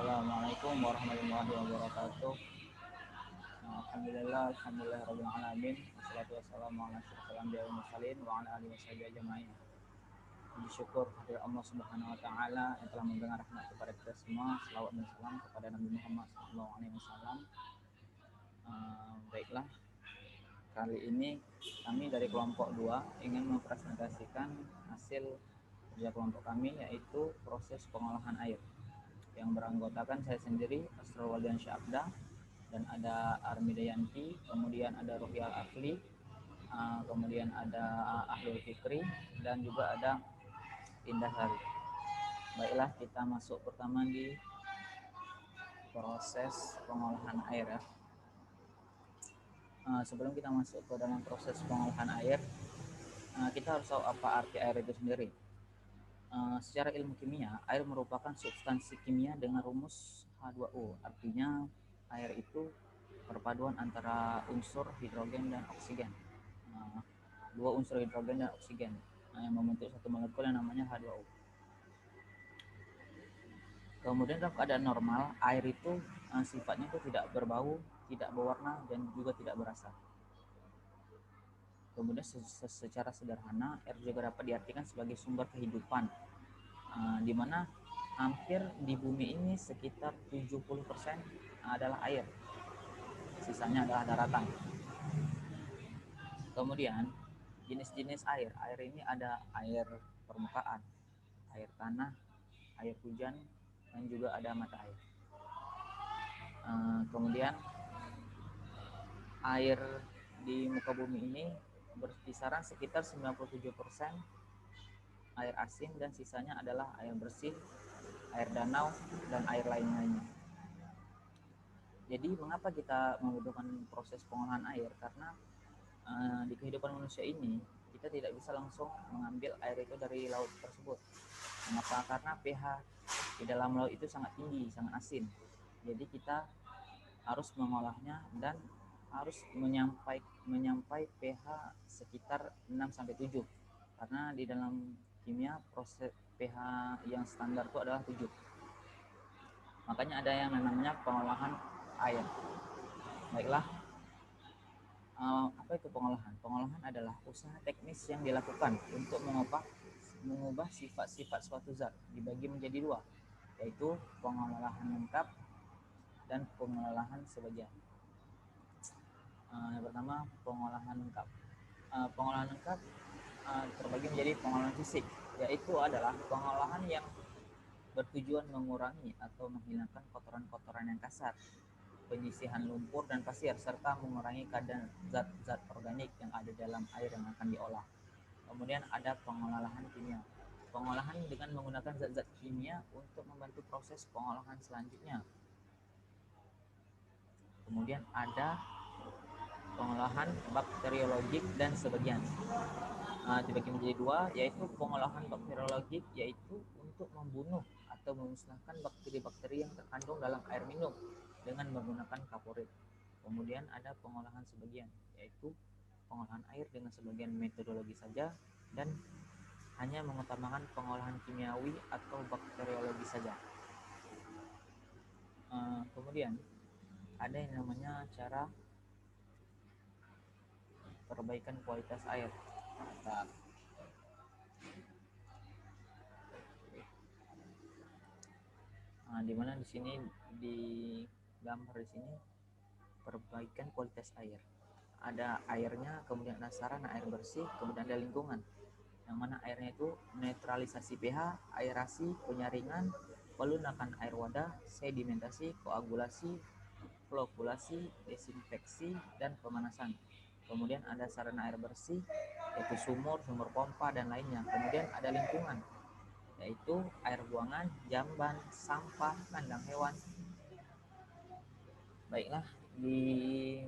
Assalamualaikum warahmatullahi wabarakatuh. Alhamdulillah rabbil alamin. Wassalatu wassalamu ala asyrofil anbiya'i wal mursalin wa ala alihi washabihi ajmain. Puji syukur kepada Allah Subhanahu wa taala yang telah memberikan rahmat kepada kita semua. Selawat dan salam kepada Nabi Muhammad sallallahu alaihi wasallam. Baiklah, kali ini kami dari kelompok 2 ingin mempresentasikan hasil kerja kelompok kami, yaitu proses pengolahan air, yang beranggotakan saya sendiri, Asrul Waldian Syabda, dan ada Armida Yanti, kemudian ada Ruhyal Afli, kemudian ada Ahlul Fikri, dan juga ada Indah Hari. Baiklah, kita masuk pertama di proses pengolahan air ya. Sebelum kita masuk ke dalam proses pengolahan air, kita harus tahu apa arti air itu sendiri. Secara ilmu kimia, air merupakan substansi kimia dengan rumus H2O. Artinya air itu perpaduan antara unsur hidrogen dan oksigen. Dua unsur hidrogen dan oksigen yang membentuk satu molekul yang namanya H2O. Kemudian dalam keadaan normal, air itu sifatnya itu tidak berbau, tidak berwarna, dan juga tidak berasa. Kemudian secara sederhana, air juga dapat diartikan sebagai sumber kehidupan, di mana hampir di bumi ini sekitar 70% adalah air, sisanya adalah daratan. Kemudian jenis-jenis air ini ada air permukaan, air tanah, air hujan, dan juga ada mata air. Kemudian air di muka bumi ini berkisaran sekitar 97% air asin, dan sisanya adalah air bersih, air danau, dan air lain-lainnya. Jadi mengapa kita membutuhkan proses pengolahan air? Karena di kehidupan manusia ini kita tidak bisa langsung mengambil air itu dari laut tersebut. Mengapa? Karena pH di dalam laut itu sangat tinggi, sangat asin. Jadi kita harus mengolahnya dan harus menyampai pH sekitar 6-7, karena di dalam kimia proses pH yang standar itu adalah 7. Makanya ada yang namanya pengolahan air. Baiklah, apa itu pengolahan? Pengolahan adalah usaha teknis yang dilakukan untuk mengubah sifat-sifat suatu zat, dibagi menjadi dua, yaitu pengolahan lengkap dan pengolahan sebagian. Yang pertama, pengolahan lengkap. Pengolahan lengkap terbagi menjadi pengolahan fisik, yaitu adalah pengolahan yang bertujuan mengurangi atau menghilangkan kotoran-kotoran yang kasar, penyisihan lumpur dan pasir, serta mengurangi kadar zat-zat organik yang ada dalam air yang akan diolah. Kemudian ada pengolahan kimia. Pengolahan dengan menggunakan zat-zat kimia untuk membantu proses pengolahan selanjutnya. Kemudian ada pengolahan bakteriologik dan sebagian. Dibagi menjadi dua, yaitu pengolahan bakteriologik, yaitu untuk membunuh atau memusnahkan bakteri-bakteri yang terkandung dalam air minum dengan menggunakan kaporit. Kemudian ada pengolahan sebagian, yaitu pengolahan air dengan sebagian metodologi saja dan hanya mengutamakan pengolahan kimiawi atau bakteriologi saja. Kemudian ada yang namanya cara perbaikan kualitas air. Di mana di sini di gambar di sini perbaikan kualitas air. Ada airnya, kemudian ada sarana air bersih, kemudian ada lingkungan. Yang mana airnya itu netralisasi pH, aerasi, penyaringan, pelunakan air wadah, sedimentasi, koagulasi, flokulasi, desinfeksi, dan pemanasan. Kemudian ada sarana air bersih, yaitu sumur, sumur pompa, dan lainnya. Kemudian ada lingkungan, yaitu air buangan, jamban, sampah, kandang hewan. Baiklah, di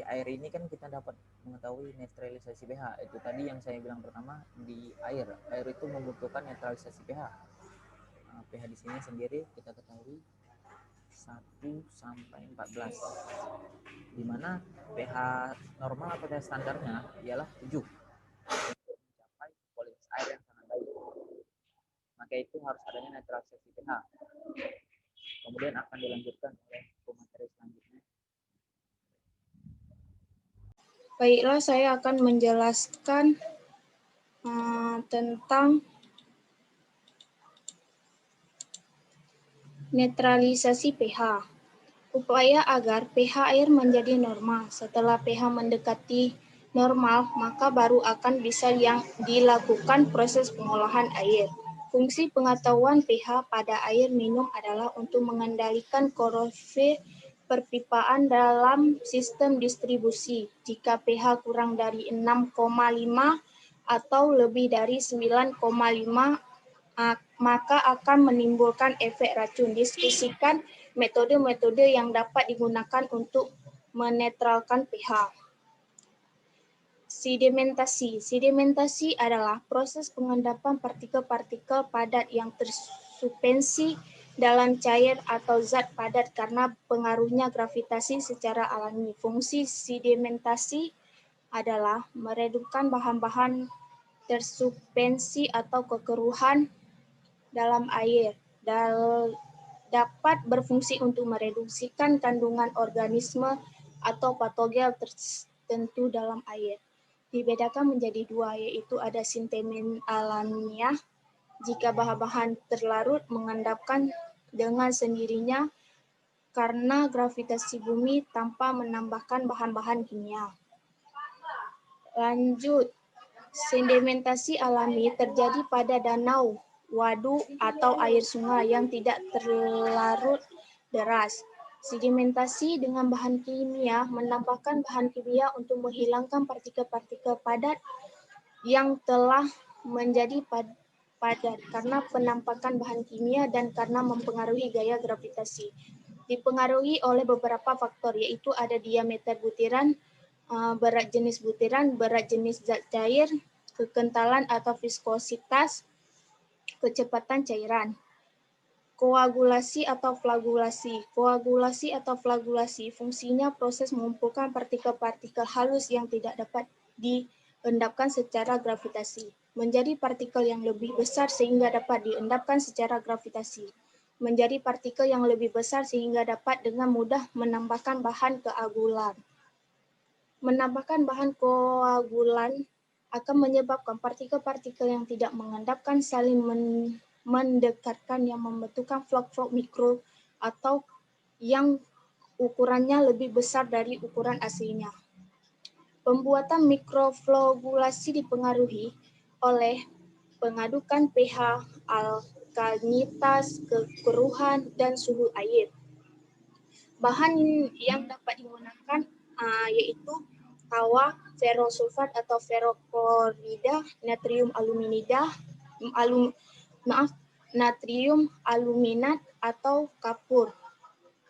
air ini kan kita dapat mengetahui netralisasi pH. Itu tadi yang saya bilang pertama, di air itu membutuhkan netralisasi pH. pH di sini sendiri kita ketahui 1-14, di mana pH normal atau pH standarnya ialah 7 untuk mencapai kualitas air yang sangat baik. Maka itu harus adanya netralisasi pH. Kemudian akan dilanjutkan oleh pemateri selanjutnya. Baiklah, saya akan menjelaskan tentang netralisasi pH. Upaya agar pH air menjadi normal. Setelah pH mendekati normal, maka baru akan bisa yang dilakukan proses pengolahan air. Fungsi pengetahuan pH pada air minum adalah untuk mengendalikan korose perpipaan dalam sistem distribusi. Jika pH kurang dari 6,5 atau lebih dari 9,5, maka akan menimbulkan efek racun. Diskusikan metode-metode yang dapat digunakan untuk menetralkan pH. Sedimentasi. Sedimentasi adalah proses pengendapan partikel-partikel padat yang tersuspensi dalam cair atau zat padat karena pengaruhnya gravitasi secara alami. Fungsi sedimentasi adalah meredupkan bahan-bahan tersuspensi atau kekeruhan dalam air, dapat berfungsi untuk mereduksikan kandungan organisme atau patogen tertentu dalam air. Dibedakan menjadi dua, yaitu ada sintemin alamiah, jika bahan-bahan terlarut mengendapkan dengan sendirinya karena gravitasi bumi tanpa menambahkan bahan-bahan kimia. Lanjut, sedimentasi alami terjadi pada danau, waduk, atau air sungai yang tidak terlarut deras. Sedimentasi dengan bahan kimia menambahkan bahan kimia untuk menghilangkan partikel-partikel padat yang telah menjadi padat karena penampakan bahan kimia dan karena mempengaruhi gaya gravitasi. Dipengaruhi oleh beberapa faktor, yaitu ada diameter butiran, berat jenis butiran, berat jenis zat cair, kekentalan atau viskositas, kecepatan cairan. Koagulasi atau flagulasi. Koagulasi atau flagulasi fungsinya proses mengumpulkan partikel-partikel halus yang tidak dapat diendapkan secara gravitasi menjadi partikel yang lebih besar sehingga dapat diendapkan secara gravitasi menjadi partikel yang lebih besar sehingga dapat dengan mudah menambahkan bahan keagulan. Menambahkan bahan koagulan akan menyebabkan partikel-partikel yang tidak mengendapkan saling mendekatkan yang membentukkan flok-flok mikro atau yang ukurannya lebih besar dari ukuran aslinya. Pembuatan mikroflogulasi dipengaruhi oleh pengadukan pH, alkalinitas, kekeruhan, dan suhu air. Bahan yang dapat digunakan yaitu tawa, ferrosulfat atau ferroklorida, natrium aluminida, natrium aluminat atau kapur,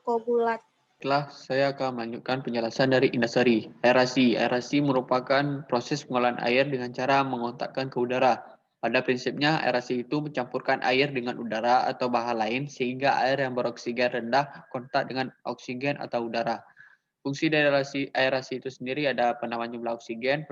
koagulat. Baiklah, saya akan melanjutkan penjelasan dari Indasari. Aerasi. Aerasi merupakan proses pengolahan air dengan cara mengontakkan ke udara. Pada prinsipnya, aerasi itu mencampurkan air dengan udara atau bahan lain sehingga air yang beroksigen rendah kontak dengan oksigen atau udara. Fungsi dari aerasi itu sendiri ada penambahan jumlah oksigen,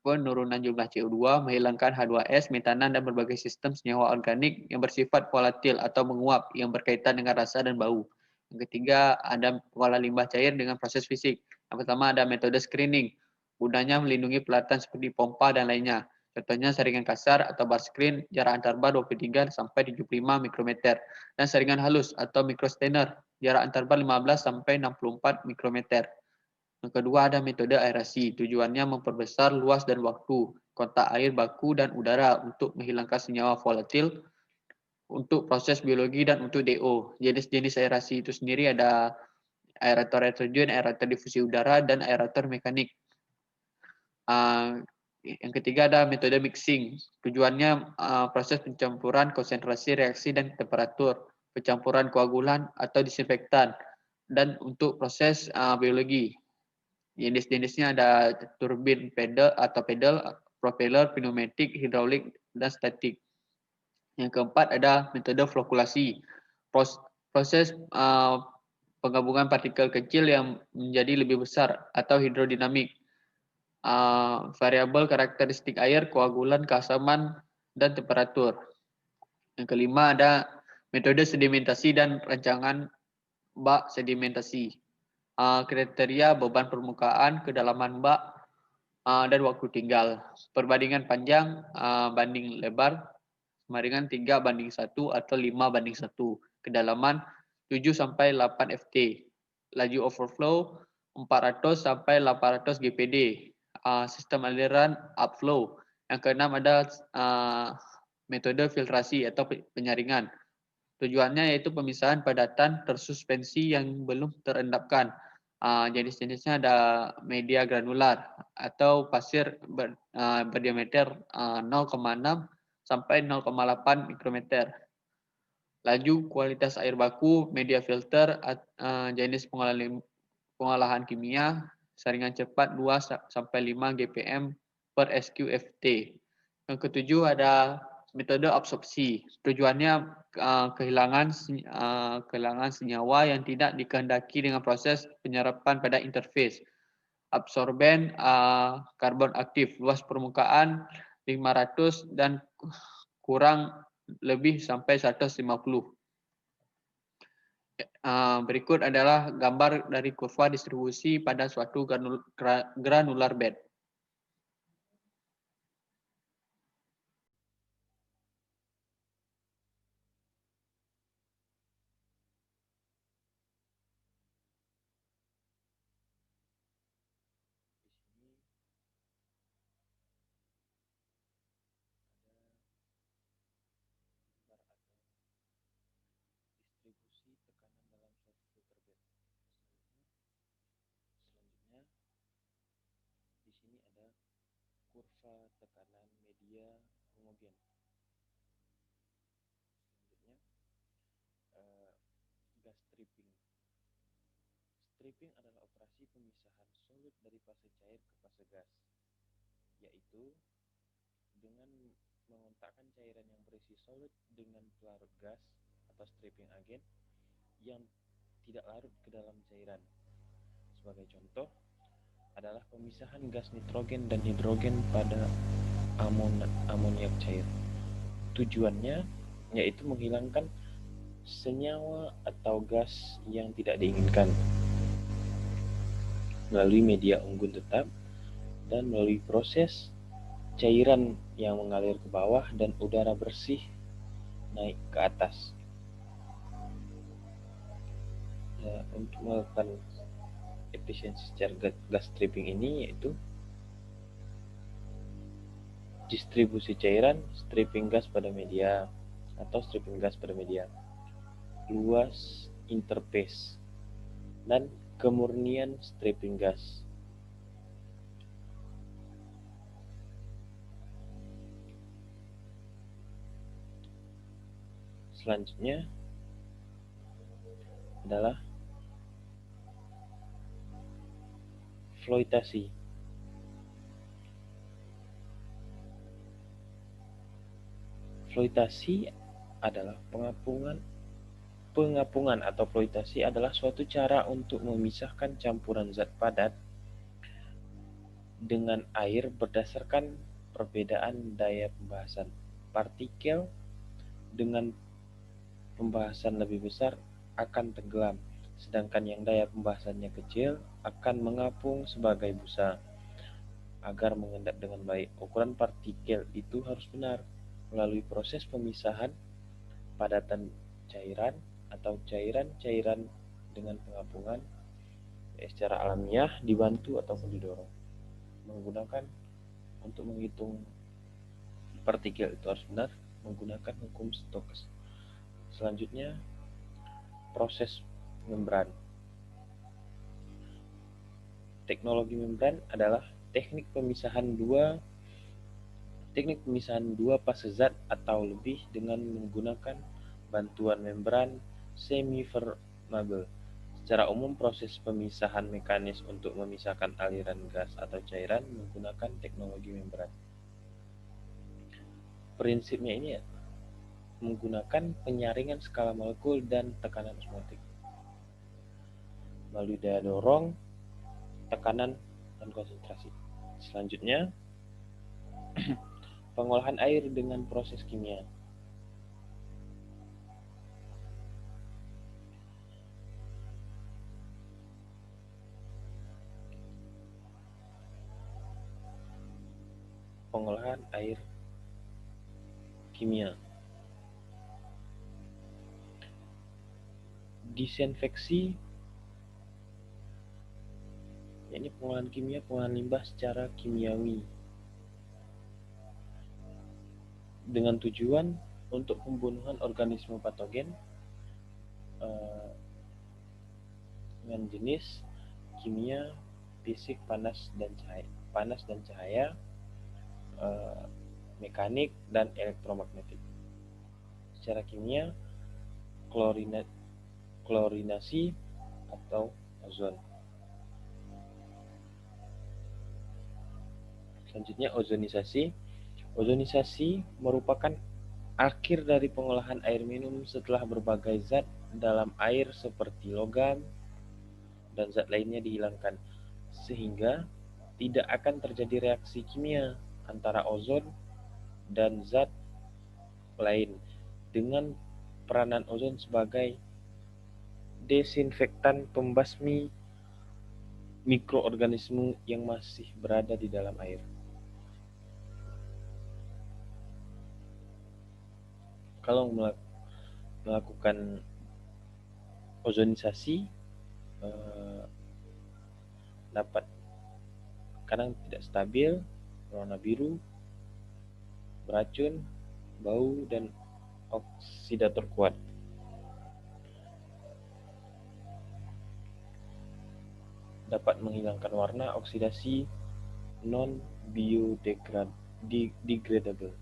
penurunan jumlah CO2, menghilangkan H2S, metanan, dan berbagai sistem senyawa organik yang bersifat volatil atau menguap yang berkaitan dengan rasa dan bau. Yang ketiga, ada pengolahan limbah cair dengan proses fisik. Yang pertama ada metode screening. Gunanya melindungi pelatan seperti pompa dan lainnya. Contohnya saringan kasar atau bar screen, jarak antar bar 23 sampai 75 mikrometer. Dan saringan halus atau microstainer, jarak antar bar 15 sampai 64 mikrometer. Yang kedua ada metode aerasi. Tujuannya memperbesar luas dan waktu kontak air baku dan udara untuk menghilangkan senyawa volatil untuk proses biologi dan untuk DO. Jenis-jenis aerasi itu sendiri ada aerator nitrogen, aerator difusi udara, dan aerator mekanik. Yang ketiga ada metode mixing. Tujuannya proses pencampuran konsentrasi reaksi dan temperatur, pencampuran koagulan atau disinfektan, dan untuk proses biologi. Jenis-jenisnya ada turbin pedal atau pedal, propeller, pneumatik, hidrolik, dan statik. Yang keempat ada metode flokulasi. Proses penggabungan partikel kecil yang menjadi lebih besar atau hidrodinamik. Variabel karakteristik air, koagulan, keasaman, dan temperatur. Yang kelima ada Metode sedimentasi dan rancangan bak sedimentasi. Kriteria beban permukaan, kedalaman bak, dan waktu tinggal. Perbandingan panjang banding lebar sama 3:1 atau 5:1. Kedalaman 7 sampai 8 ft. Laju overflow 400 sampai 800 GPD. Sistem aliran upflow. Yang keenam ada metode filtrasi atau penyaringan. Tujuannya yaitu pemisahan padatan tersuspensi yang belum terendapkan. Jenis-jenisnya ada media granular atau pasir berdiameter 0,6 sampai 0,8 mikrometer. Laju kualitas air baku, media filter, jenis pengolahan kimia, saringan cepat 2 sampai 5 GPM per SQFT. Yang ketujuh ada metode absorpsi. Tujuannya kehilangan senyawa yang tidak dikehendaki dengan proses penyerapan pada interface. Absorben karbon aktif, luas permukaan 500 dan kurang lebih sampai 150. Berikut adalah gambar dari kurva distribusi pada suatu granular bed. Kurva tekanan media homogen. Selanjutnya, gas stripping. Stripping adalah operasi pemisahan solid dari fase cair ke fase gas, yaitu dengan mengontakkan cairan yang berisi solid dengan pelarut gas atau stripping agent yang tidak larut ke dalam cairan. Sebagai contoh adalah pemisahan gas nitrogen dan hidrogen pada amoniak cair. Tujuannya yaitu menghilangkan senyawa atau gas yang tidak diinginkan melalui media unggun tetap dan melalui proses cairan yang mengalir ke bawah dan udara bersih naik ke atas. Untuk melakukan efisiensi secara gas stripping ini yaitu distribusi cairan, stripping gas pada media atau stripping gas pada media, luas interface, dan kemurnian stripping gas. Selanjutnya adalah floitasi. Floitasi adalah pengapungan atau floitasi adalah suatu cara untuk memisahkan campuran zat padat dengan air berdasarkan perbedaan daya pembahasan. Partikel dengan pembahasan lebih besar akan tenggelam, sedangkan yang daya pembahasannya kecil akan mengapung sebagai busa. Agar mengendap dengan baik, ukuran partikel itu harus benar melalui proses pemisahan padatan cairan atau cairan-cairan dengan pengapungan secara alamiah dibantu ataupun didorong. Menggunakan untuk menghitung partikel itu harus benar menggunakan hukum Stokes. Selanjutnya, proses membran. Teknologi membran adalah teknik pemisahan dua fase zat atau lebih dengan menggunakan bantuan membran semi-permeable. Secara umum, proses pemisahan mekanis untuk memisahkan aliran gas atau cairan menggunakan teknologi membran. Prinsipnya ini menggunakan penyaringan skala molekul dan tekanan osmotik melalui daya dorong, tekanan, dan konsentrasi. Selanjutnya, pengolahan air dengan proses kimia. pengolahan air kimia. Disinfeksi, yakni pengolahan kimia, pengolahan limbah secara kimiawi dengan tujuan untuk pembunuhan organisme patogen dengan jenis kimia, fisik, panas dan cahaya, mekanik dan elektromagnetik. Secara kimia, klorinasi atau ozon. Selanjutnya ozonisasi. Ozonisasi merupakan akhir dari pengolahan air minum setelah berbagai zat dalam air seperti logam dan zat lainnya dihilangkan, sehingga tidak akan terjadi reaksi kimia antara ozon dan zat lain dengan peranan ozon sebagai desinfektan pembasmi mikroorganisme yang masih berada di dalam air. Kalau melakukan ozonisasi dapat kadang tidak stabil, warna biru, beracun, bau, dan oksidator kuat. Dapat menghilangkan warna, oksidasi, non-biodegradable.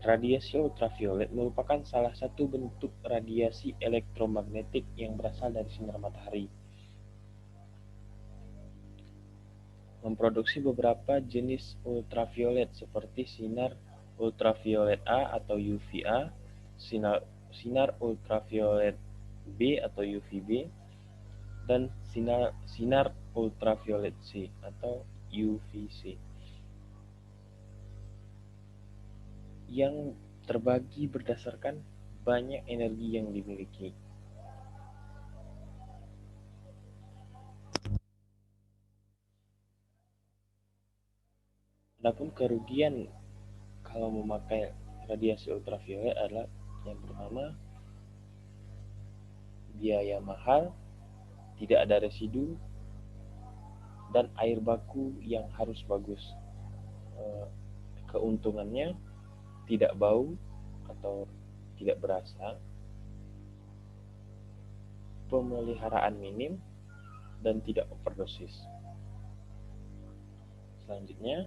Radiasi ultraviolet merupakan salah satu bentuk radiasi elektromagnetik yang berasal dari sinar matahari. Memproduksi beberapa jenis ultraviolet seperti sinar ultraviolet A atau UVA, sinar ultraviolet B atau UVB, dan sinar ultraviolet C atau UVC, yang terbagi berdasarkan banyak energi yang dimiliki. Adapun kerugian kalau memakai radiasi ultraviolet adalah yang pertama, biaya mahal, tidak ada residu, dan air baku yang harus bagus. Keuntungannya tidak bau atau tidak berasa, pemeliharaan minim, dan tidak overdosis. Selanjutnya,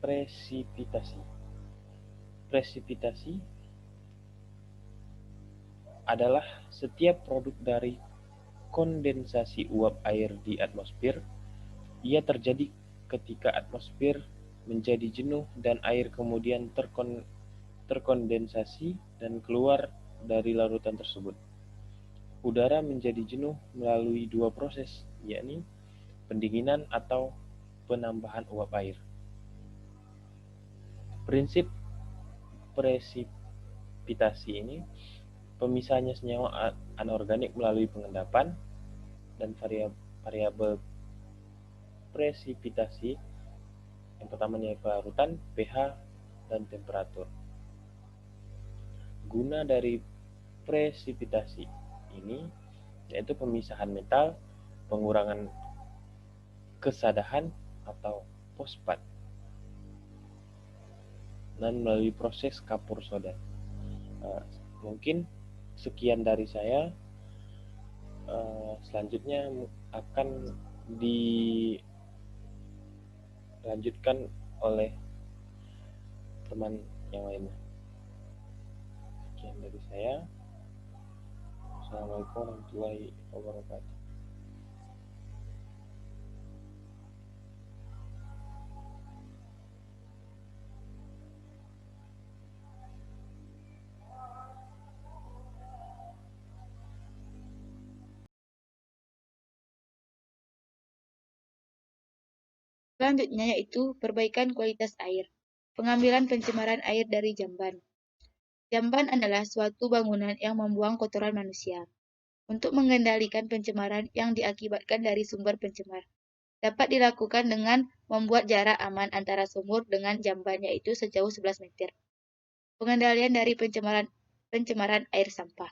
presipitasi. Presipitasi adalah setiap produk dari kondensasi uap air di atmosfer. Ia terjadi ketika atmosfer menjadi jenuh dan air kemudian terkondensasi dan keluar dari larutan tersebut. Udara menjadi jenuh melalui dua proses, yakni pendinginan atau penambahan uap air. Prinsip presipitasi ini pemisahannya senyawa anorganik melalui pengendapan, dan variabel presipitasi yang pertama nilai kelarutan, pH, dan temperatur. Guna dari presipitasi ini yaitu pemisahan metal, pengurangan kesadahan atau fosfat, dan melalui proses kapur soda. Mungkin sekian dari saya. Selanjutnya akan dilanjutkan oleh teman yang lainnya. Sekian dari saya. Assalamualaikum warahmatullahi wabarakatuh. Selanjutnya yaitu perbaikan kualitas air. Pengambilan pencemaran air dari jamban. Jamban adalah suatu bangunan yang membuang kotoran manusia. untuk mengendalikan pencemaran yang diakibatkan dari sumber pencemar. Dapat dilakukan dengan membuat jarak aman antara sumur dengan jamban, yaitu sejauh 11 meter. Pengendalian dari pencemaran air sampah.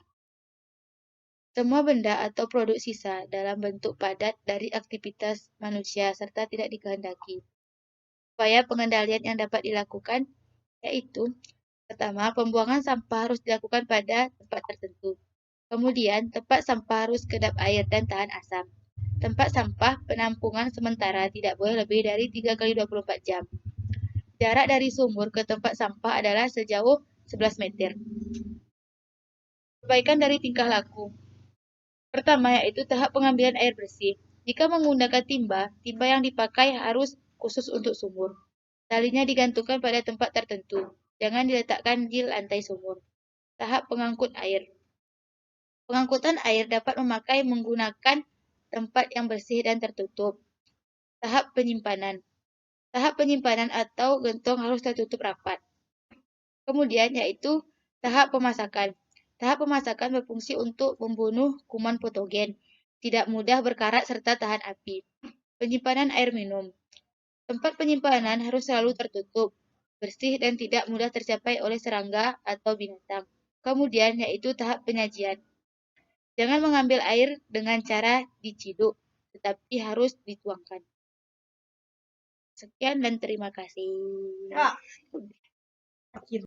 Semua benda atau produk sisa dalam bentuk padat dari aktivitas manusia serta tidak dikehendaki. Upaya pengendalian yang dapat dilakukan yaitu pertama, pembuangan sampah harus dilakukan pada tempat tertentu. Kemudian, tempat sampah harus kedap air dan tahan asam. Tempat sampah penampungan sementara tidak boleh lebih dari 3 kali 24 jam. Jarak dari sumur ke tempat sampah adalah sejauh 11 meter. Perbaikan dari tingkah laku. Pertama, yaitu tahap pengambilan air bersih. Jika menggunakan timba yang dipakai harus khusus untuk sumur. Talinya digantungkan pada tempat tertentu. Jangan diletakkan di lantai sumur. Tahap pengangkut air. Pengangkutan air dapat menggunakan tempat yang bersih dan tertutup. Tahap penyimpanan. Tahap penyimpanan atau gentong harus tertutup rapat. Kemudian yaitu tahap pemasakan. Tahap pemasakan berfungsi untuk membunuh kuman patogen, tidak mudah berkarat serta tahan api. Penyimpanan air minum. Tempat penyimpanan harus selalu tertutup, bersih dan tidak mudah tercapai oleh serangga atau binatang. Kemudian yaitu tahap penyajian. Jangan mengambil air dengan cara diciduk, tetapi harus dituangkan. Sekian dan terima kasih.